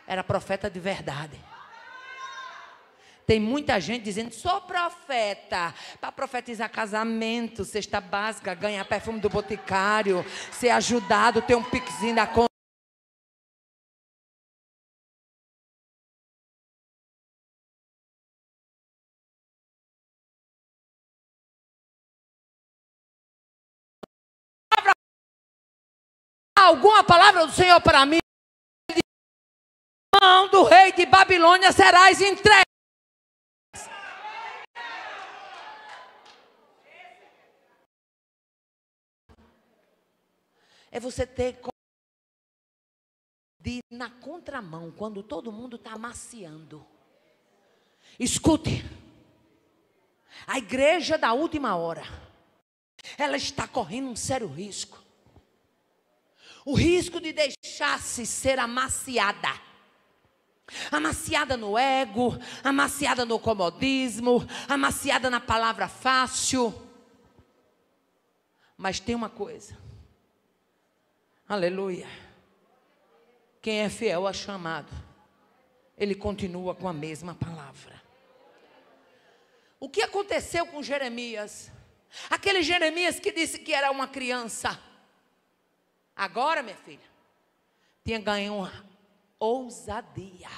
Era profeta de verdade. Tem muita gente dizendo: sou profeta, para profetizar casamento, cesta básica, ganhar perfume do boticário, ser ajudado, ter um piquezinho da conta. Alguma palavra do Senhor para mim? Mão do rei de Babilônia serás entregue. É você ter de ir na contramão quando todo mundo está amaciando. Escute, a igreja da última hora, ela está correndo um sério risco. O risco de deixar-se ser amaciada. Amaciada no ego, amaciada no comodismo, amaciada na palavra fácil. Mas tem uma coisa. Aleluia. Quem é fiel a chamado, ele continua com a mesma palavra. O que aconteceu com Jeremias? Aquele Jeremias que disse que era uma criança. Agora, minha filha, tinha ganho uma ousadia.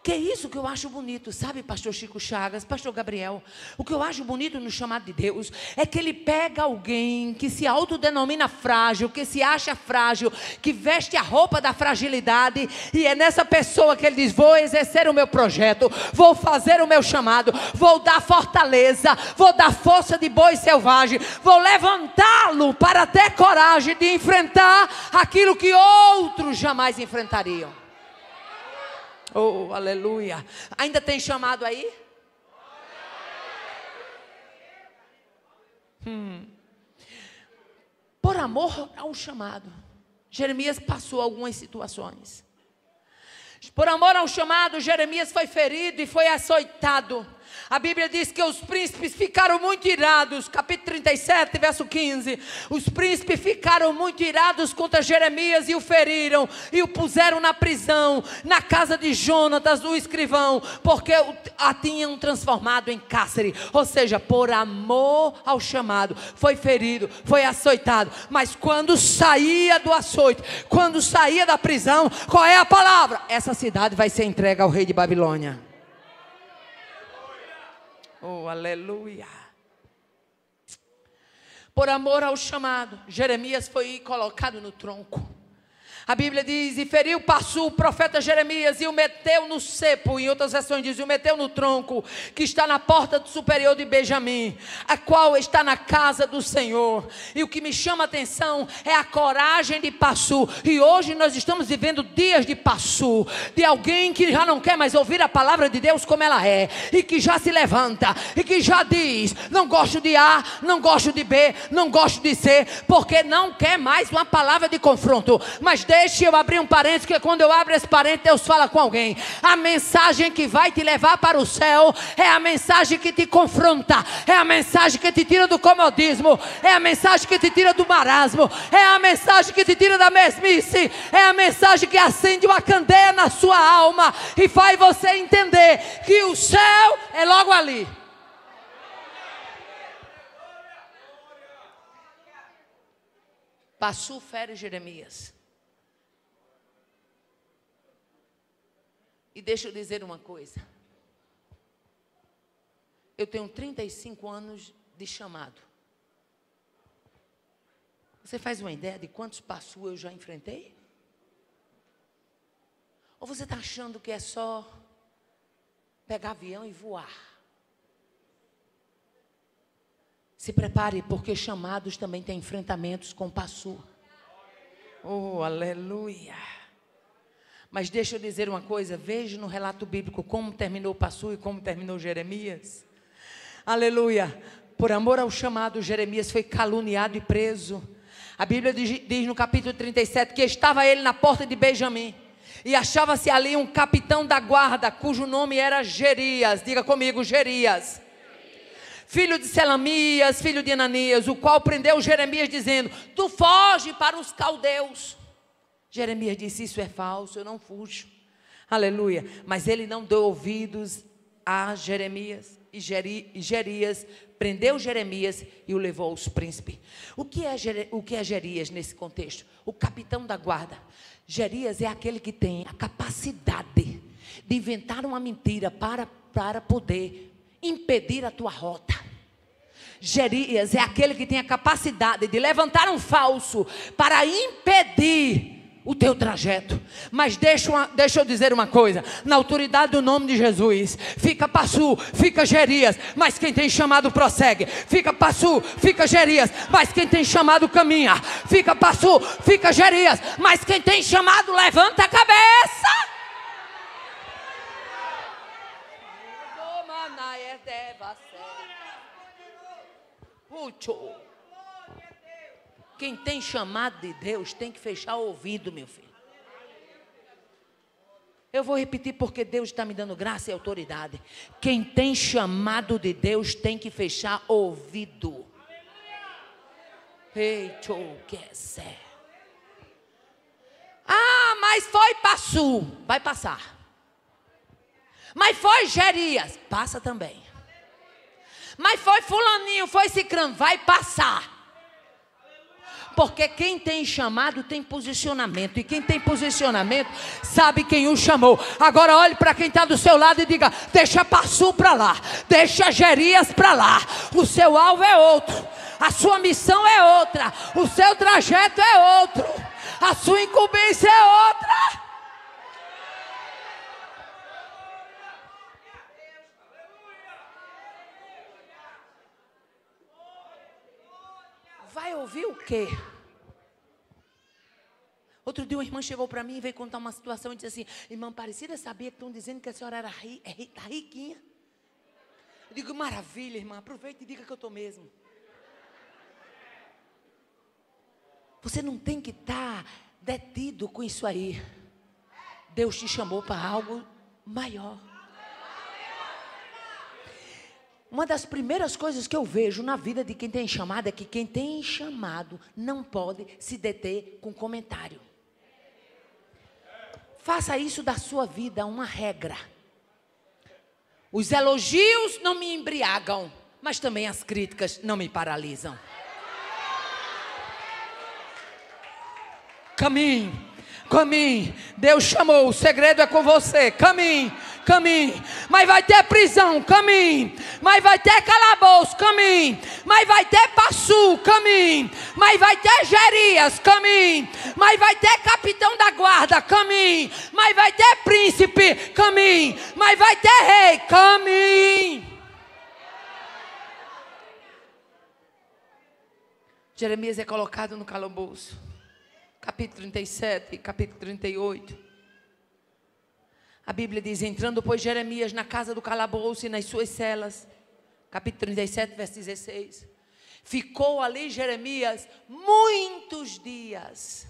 Que é isso que eu acho bonito, sabe, pastor Chico Chagas, pastor Gabriel? O que eu acho bonito no chamado de Deus é que ele pega alguém que se autodenomina frágil, que se acha frágil, que veste a roupa da fragilidade, e é nessa pessoa que ele diz: vou exercer o meu projeto, vou fazer o meu chamado, vou dar fortaleza, vou dar força de boi selvagem, vou levantá-lo para ter coragem de enfrentar aquilo que outros jamais enfrentariam. Oh, aleluia. Ainda tem chamado aí? Por amor ao chamado, Jeremias passou algumas situações. Por amor ao chamado, Jeremias foi ferido e foi açoitado. A Bíblia diz que os príncipes ficaram muito irados. Capítulo 37, verso 15. Os príncipes ficaram muito irados contra Jeremias e o feriram. E o puseram na prisão, na casa de Jonatas, o escrivão, porque a tinham transformado em cárcere. Ou seja, por amor ao chamado, foi ferido, foi açoitado. Mas quando saía do açoite, quando saía da prisão, qual é a palavra? Essa cidade vai ser entregue ao rei de Babilônia. Oh, aleluia. Por amor ao chamado, Jeremias foi colocado no tronco. A Bíblia diz: e feriu Passu, o profeta Jeremias, e o meteu no cepo. Em outras versões diz: e o meteu no tronco, que está na porta do superior de Benjamim, a qual está na casa do Senhor. E o que me chama a atenção é a coragem de Passu. E hoje nós estamos vivendo dias de Passu, de alguém que já não quer mais ouvir a palavra de Deus como ela é, e que já se levanta, e que já diz: não gosto de A, não gosto de B, não gosto de C, porque não quer mais uma palavra de confronto. Mas deixe eu abrir um parênteses, que quando eu abro esse parênteses, Deus fala com alguém. A mensagem que vai te levar para o céu é a mensagem que te confronta, é a mensagem que te tira do comodismo, é a mensagem que te tira do marasmo, é a mensagem que te tira da mesmice, é a mensagem que acende uma candeia na sua alma e faz você entender que o céu é logo ali. Passu fere Jeremias. E deixa eu dizer uma coisa. Eu tenho 35 anos de chamado. Você faz uma ideia de quantos passu eu já enfrentei? Ou você está achando que é só pegar avião e voar? Se prepare, porque chamados também têm enfrentamentos com passu. Oh, aleluia. Mas deixa eu dizer uma coisa, veja no relato bíblico como terminou Passu e como terminou Jeremias. Aleluia. Por amor ao chamado, Jeremias foi caluniado e preso. A Bíblia diz no capítulo 37 que estava ele na porta de Benjamim. E achava-se ali um capitão da guarda, cujo nome era Gerias. Diga comigo, Gerias. Filho de Selamias, filho de Ananias, o qual prendeu Jeremias dizendo: tu foge para os caldeus. Jeremias disse: isso é falso, eu não fujo. Aleluia. Mas ele não deu ouvidos a Jeremias. E Gerias prendeu Jeremias e o levou aos príncipes. O que é Gerias nesse contexto? O capitão da guarda. Gerias é aquele que tem a capacidade de inventar uma mentira para poder impedir a tua rota. Gerias é aquele que tem a capacidade de levantar um falso para impedir o teu trajeto. Mas deixa eu dizer uma coisa, na autoridade do nome de Jesus, fica Passu, fica Gerias, mas quem tem chamado prossegue. Fica Passu, fica Gerias, mas quem tem chamado caminha. Fica Passu, fica Gerias, mas quem tem chamado levanta a cabeça. Quem tem chamado de Deus tem que fechar o ouvido, meu filho. Eu vou repetir porque Deus está me dando graça e autoridade. Quem tem chamado de Deus tem que fechar o ouvido. Ah, mas foi Passu, vai passar. Mas foi Gerias, passa também. Mas foi fulaninho, foi cicrano, vai passar. Porque quem tem chamado tem posicionamento. E quem tem posicionamento sabe quem o chamou. Agora olhe para quem está do seu lado e diga: deixa Passu para lá, deixa Gerias para lá. O seu alvo é outro, a sua missão é outra, o seu trajeto é outro, a sua incumbência é outra. Vai ouvir o quê? Outro dia uma irmã chegou para mim e veio contar uma situação e disse assim: irmã Aparecida, sabia que estão dizendo que a senhora era riquinha? Eu digo: maravilha, irmã, aproveita e diga que eu estou mesmo. Você não tem que estar detido com isso aí. Deus te chamou para algo maior. Uma das primeiras coisas que eu vejo na vida de quem tem chamado é que quem tem chamado não pode se deter com comentário. Faça isso da sua vida uma regra. Os elogios não me embriagam, mas também as críticas não me paralisam. Caminhe. Caminhe, Deus chamou, o segredo é com você. Caminhe, caminhe, mas vai ter prisão, caminhe, mas vai ter calabouço, caminhe, mas vai ter Passu, caminhe, mas vai ter Gerias, caminhe, mas vai ter capitão da guarda, caminhe, mas vai ter príncipe, caminhe, mas vai ter rei, caminhe. Jeremias é colocado no calabouço. Capítulo 37, capítulo 38. A Bíblia diz: entrando, pois, Jeremias na casa do calabouço e nas suas celas. Capítulo 37, verso 16. Ficou ali Jeremias muitos dias.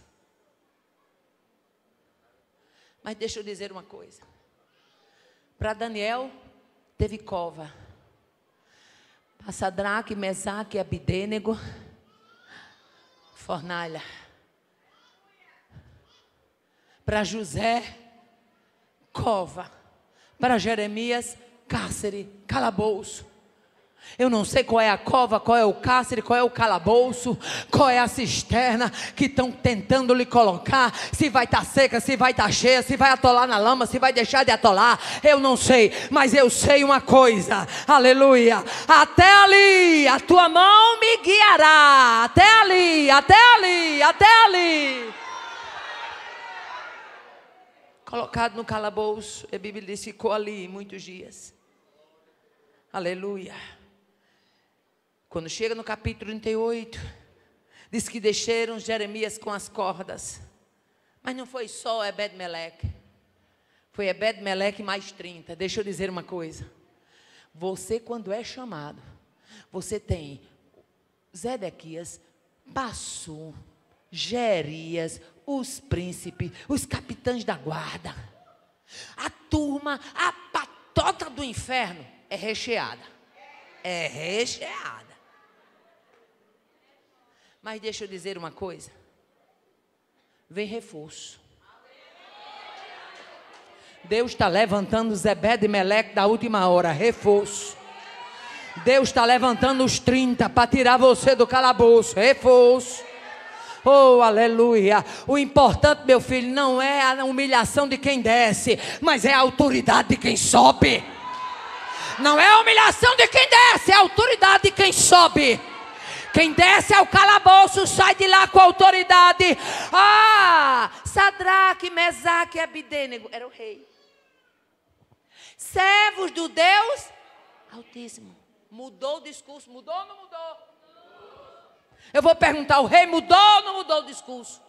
Mas deixa eu dizer uma coisa. Para Daniel, teve cova. Para Sadraque, Mesaque e Abidênego, fornalha. Para José, cova. Para Jeremias, cárcere, calabouço. Eu não sei qual é a cova, qual é o cárcere, qual é o calabouço, qual é a cisterna que estão tentando lhe colocar. Se vai estar seca, se vai estar cheia, se vai atolar na lama, se vai deixar de atolar. Eu não sei, mas eu sei uma coisa. Aleluia. Até ali a tua mão me guiará. Até ali, até ali, até ali. Colocado no calabouço, a Bíblia diz, ficou ali muitos dias. Aleluia. Quando chega no capítulo 38, diz que deixaram Jeremias com as cordas. Mas não foi só Ebed-Meleque. Foi Ebed-Meleque mais 30. Deixa eu dizer uma coisa. Você, quando é chamado, você tem Zedequias, Passur, Gerias, os príncipes, os capitães da guarda. A turma, a patota do inferno é recheada. É recheada. Mas deixa eu dizer uma coisa. Vem reforço. Deus está levantando os Ebed-Meleque da última hora. Reforço. Deus está levantando os 30 para tirar você do calabouço. Reforço. Oh, aleluia. O importante, meu filho, não é a humilhação de quem desce, mas é a autoridade de quem sobe. Não é a humilhação de quem desce, é a autoridade de quem sobe. Quem desce ao calabouço sai de lá com autoridade. Sadraque, Mesaque e Abidênego era o rei. Servos do Deus Altíssimo. Mudou o discurso, mudou ou não mudou? Eu vou perguntar, o rei mudou ou não mudou o discurso?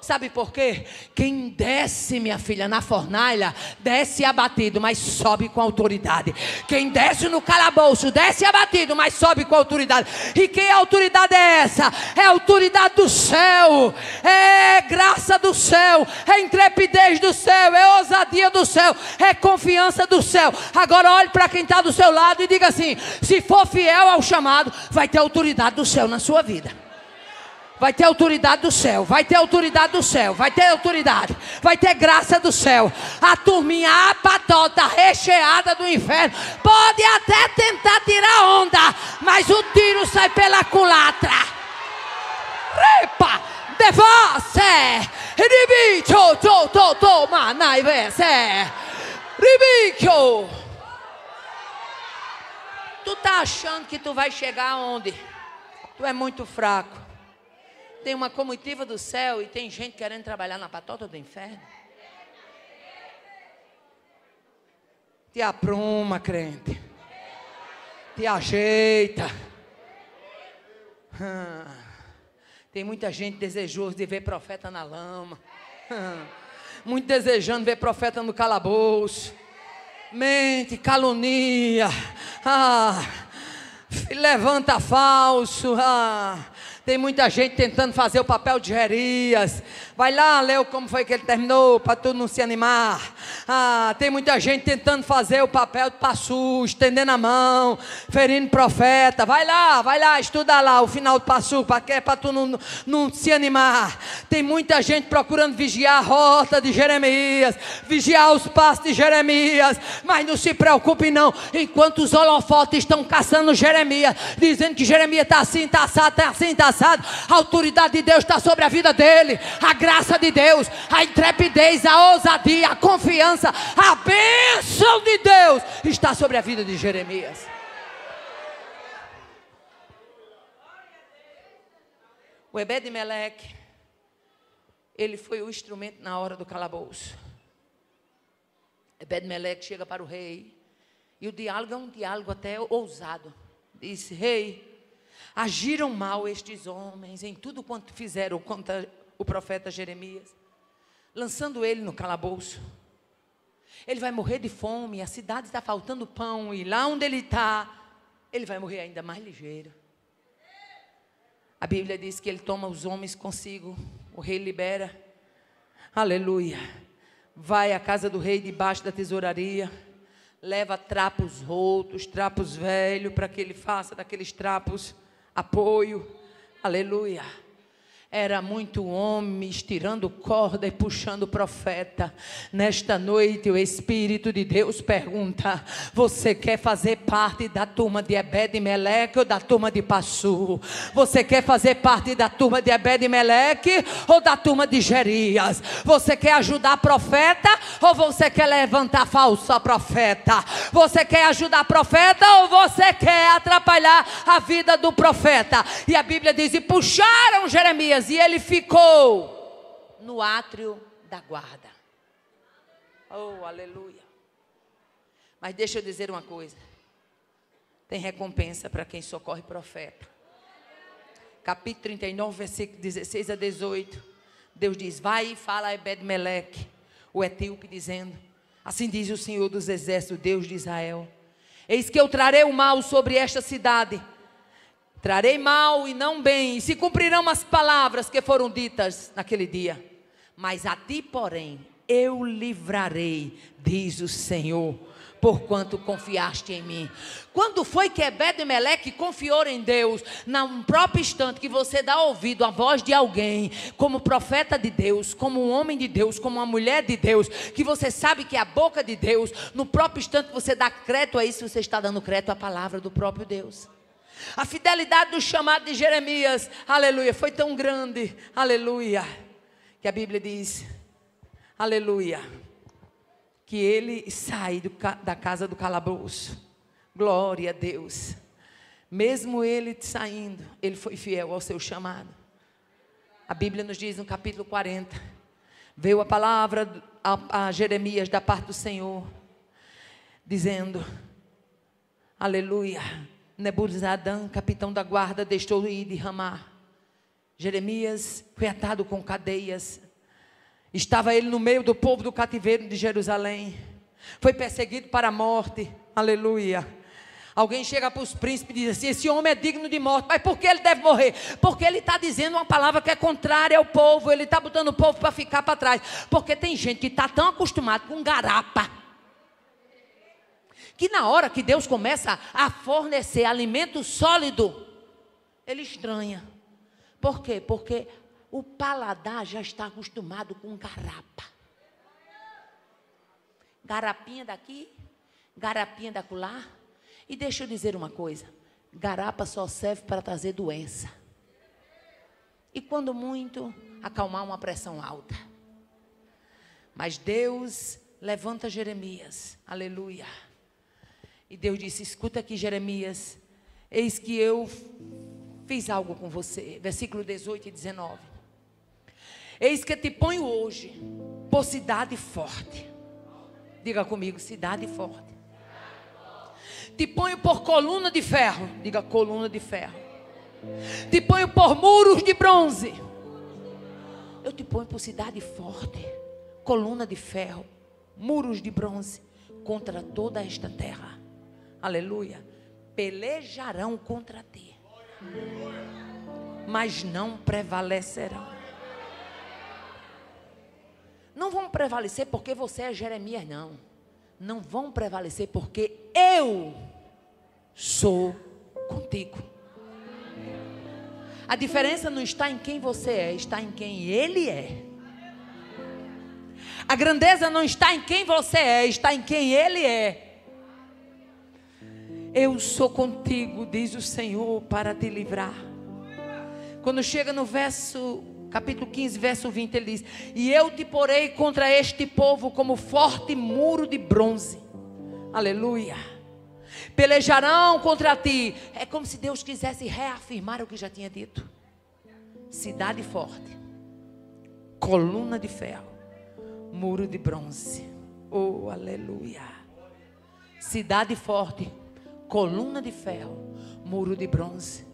Sabe por quê? Quem desce, minha filha, na fornalha, desce abatido, mas sobe com autoridade. Quem desce no calabouço, desce abatido, mas sobe com autoridade. E que autoridade é essa? É a autoridade do céu, é graça do céu, é intrepidez do céu, é ousadia do céu, é confiança do céu. Agora olhe para quem está do seu lado e diga assim: se for fiel ao chamado, vai ter autoridade do céu na sua vida. Vai ter autoridade do céu, vai ter autoridade do céu, vai ter autoridade, vai ter graça do céu. A turminha, a patota recheada do inferno, pode até tentar tirar onda, mas o tiro sai pela culatra. Repa, devasse, ribicho, manaivese, ribicho. Tu tá achando que tu vai chegar aonde? Tu é muito fraco. Tem uma comitiva do céu e tem gente querendo trabalhar na patota do inferno. Te apruma, crente. Te ajeita. Tem muita gente desejosa de ver profeta na lama. Muito desejando ver profeta no calabouço. Mente, calunia. Levanta falso. Tem muita gente tentando fazer o papel de Gerias. Vai lá, leu como foi que ele terminou, para tu não se animar. Tem muita gente tentando fazer o papel de Passur, estendendo a mão, ferindo profeta. Vai lá, estuda lá o final do Passur, para tu não se animar. Tem muita gente procurando vigiar a rota de Jeremias, vigiar os passos de Jeremias. Mas não se preocupe não, enquanto os holofotes estão caçando Jeremias, dizendo que Jeremias está assim, está assado, está assim, está assado. A autoridade de Deus está sobre a vida dele. A graça de Deus, a intrepidez, a ousadia, a confiança, a bênção de Deus está sobre a vida de Jeremias. O Ebed-Meleque, ele foi o instrumento na hora do calabouço. Ebed-Meleque chega para o rei, e o diálogo é um diálogo até ousado. Diz: rei, agiram mal estes homens em tudo quanto fizeram contra o profeta Jeremias, lançando ele no calabouço. Ele vai morrer de fome, a cidade está faltando pão, e lá onde ele está, ele vai morrer ainda mais ligeiro. A Bíblia diz que ele toma os homens consigo, o rei libera, aleluia, vai à casa do rei debaixo da tesouraria, leva trapos rotos, trapos velhos, para que ele faça daqueles trapos apoio, aleluia. Era muito homem estirando corda e puxando o profeta. Nesta noite o Espírito de Deus pergunta: você quer fazer parte da turma de Ebed-Meleque ou da turma de Passur? Você quer fazer parte da turma de Ebed-Meleque ou da turma de Jerias? Você quer ajudar profeta ou você quer levantar falso profeta? Você quer ajudar profeta ou você quer atrapalhar a vida do profeta? E a Bíblia diz: e puxaram Jeremias, e ele ficou no átrio da guarda. Oh, aleluia. Mas deixa eu dizer uma coisa: tem recompensa para quem socorre profeta. Capítulo 39, versículo 16 a 18. Deus diz: vai e fala a Ebed-Meleque, o etíope, dizendo: assim diz o Senhor dos exércitos, Deus de Israel: eis que eu trarei o mal sobre esta cidade. Trarei mal e não bem, e se cumprirão as palavras que foram ditas naquele dia. Mas a ti, porém, eu livrarei, diz o Senhor, porquanto confiaste em mim. Quando foi que Ebed-Meleque confiou em Deus? No próprio instante que você dá ouvido à voz de alguém, como profeta de Deus, como um homem de Deus, como uma mulher de Deus, que você sabe que é a boca de Deus, no próprio instante você dá crédito a isso, você está dando crédito à palavra do próprio Deus. A fidelidade do chamado de Jeremias, aleluia, foi tão grande, aleluia, que a Bíblia diz, aleluia, que ele sai da casa do calabouço. Glória a Deus. Mesmo ele saindo, ele foi fiel ao seu chamado. A Bíblia nos diz no capítulo 40, veio a palavra a Jeremias da parte do Senhor, dizendo, aleluia, Nebuzaradan, capitão da guarda, deixou ir de Ramá. Jeremias foi atado com cadeias. Estava ele no meio do povo do cativeiro de Jerusalém. Foi perseguido para a morte. Aleluia. Alguém chega para os príncipes e diz assim: esse homem é digno de morte. Mas por que ele deve morrer? Porque ele está dizendo uma palavra que é contrária ao povo. Ele está botando o povo para ficar para trás. Porque tem gente que está tão acostumado com garapa, que na hora que Deus começa a fornecer alimento sólido, ele estranha. Por quê? Porque o paladar já está acostumado com garapa. Garapinha daqui, garapinha da acolá. E deixa eu dizer uma coisa: garapa só serve para trazer doença. E quando muito, acalmar uma pressão alta. Mas Deus levanta Jeremias, aleluia. E Deus disse: escuta aqui, Jeremias, eis que eu fiz algo com você. Versículo 18 e 19. Eis que te ponho hoje por cidade forte. Diga comigo: cidade forte. Te ponho por coluna de ferro. Diga: coluna de ferro. Te ponho por muros de bronze. Eu te ponho por cidade forte, coluna de ferro, muros de bronze, contra toda esta terra. Aleluia. Pelejarão contra ti, mas não prevalecerão. Não vão prevalecer porque você é Jeremias, não. Não vão prevalecer porque eu sou contigo. A diferença não está em quem você é, está em quem Ele é. A grandeza não está em quem você é, está em quem Ele é. Eu sou contigo, diz o Senhor, para te livrar. Quando chega no capítulo 15, verso 20, ele diz: e eu te porei contra este povo como forte muro de bronze. Aleluia. Pelejarão contra ti. É como se Deus quisesse reafirmar o que já tinha dito. Cidade forte, coluna de ferro, muro de bronze. Oh, aleluia. Cidade forte, coluna de ferro, muro de bronze.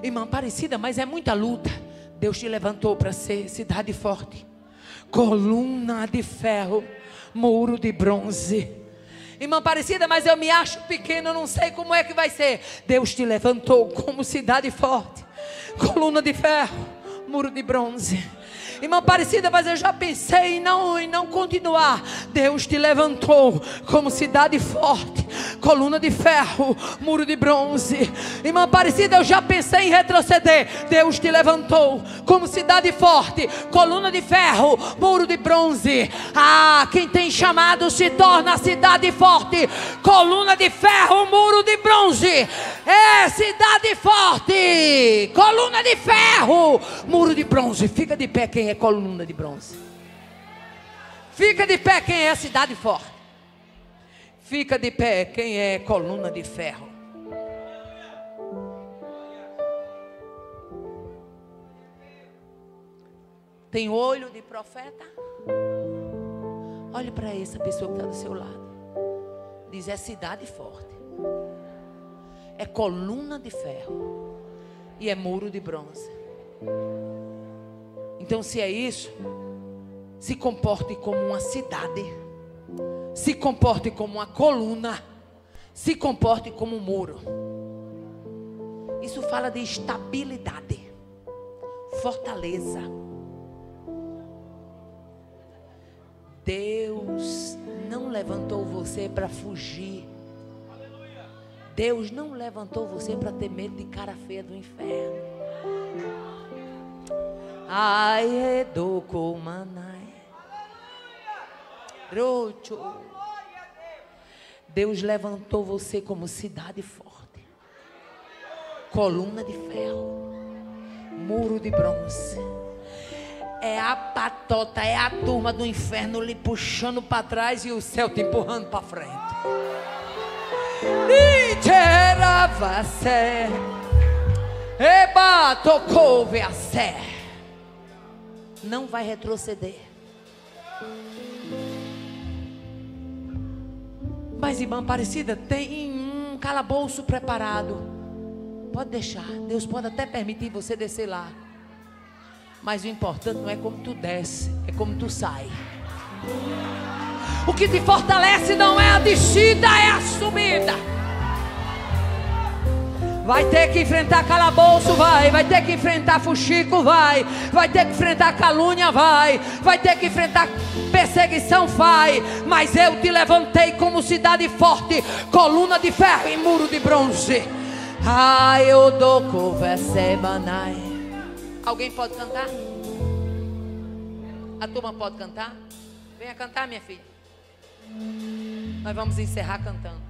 Irmã Aparecida, mas é muita luta. Deus te levantou para ser cidade forte, coluna de ferro, muro de bronze. Irmã Aparecida, mas eu me acho pequena, eu não sei como é que vai ser. Deus te levantou como cidade forte, coluna de ferro, muro de bronze. Irmã Aparecida, mas eu já pensei em não continuar. Deus te levantou como cidade forte, coluna de ferro, muro de bronze. Irmã Aparecida, eu já pensei em retroceder. Deus te levantou como cidade forte, coluna de ferro, muro de bronze. Ah, quem tem chamado se torna cidade forte, coluna de ferro, muro de bronze. É cidade forte, coluna de ferro, muro de bronze. Fica de pé quem é coluna de bronze. Fica de pé quem é cidade forte. Fica de pé quem é coluna de ferro. Tem olho de profeta? Olhe para essa pessoa que está do seu lado. Diz: é cidade forte, é coluna de ferro e é muro de bronze. Então, se é isso, se comporte como uma cidade, se comporte como uma coluna, se comporte como um muro. Isso fala de estabilidade, fortaleza. Deus não levantou você para fugir. Deus não levantou você para ter medo de cara feia do inferno. Ai, educo manai. Rocho. Deus levantou você como cidade forte, coluna de ferro, muro de bronze. É a patota, é a turma do inferno lhe puxando para trás e o céu te empurrando para frente. Não vai retroceder. Mas, irmã Aparecida, tem um calabouço preparado. Pode deixar, Deus pode até permitir você descer lá. Mas o importante não é como tu desce, é como tu sai. O que te fortalece não é a descida, é a subida. Vai ter que enfrentar calabouço, vai ter que enfrentar fuxico, vai ter que enfrentar calúnia, vai ter que enfrentar perseguição, mas eu te levantei como cidade forte, coluna de ferro e muro de bronze. Ai, eu dou conversebanai. Alguém pode cantar? A turma pode cantar? Venha cantar, minha filha. Nós vamos encerrar cantando.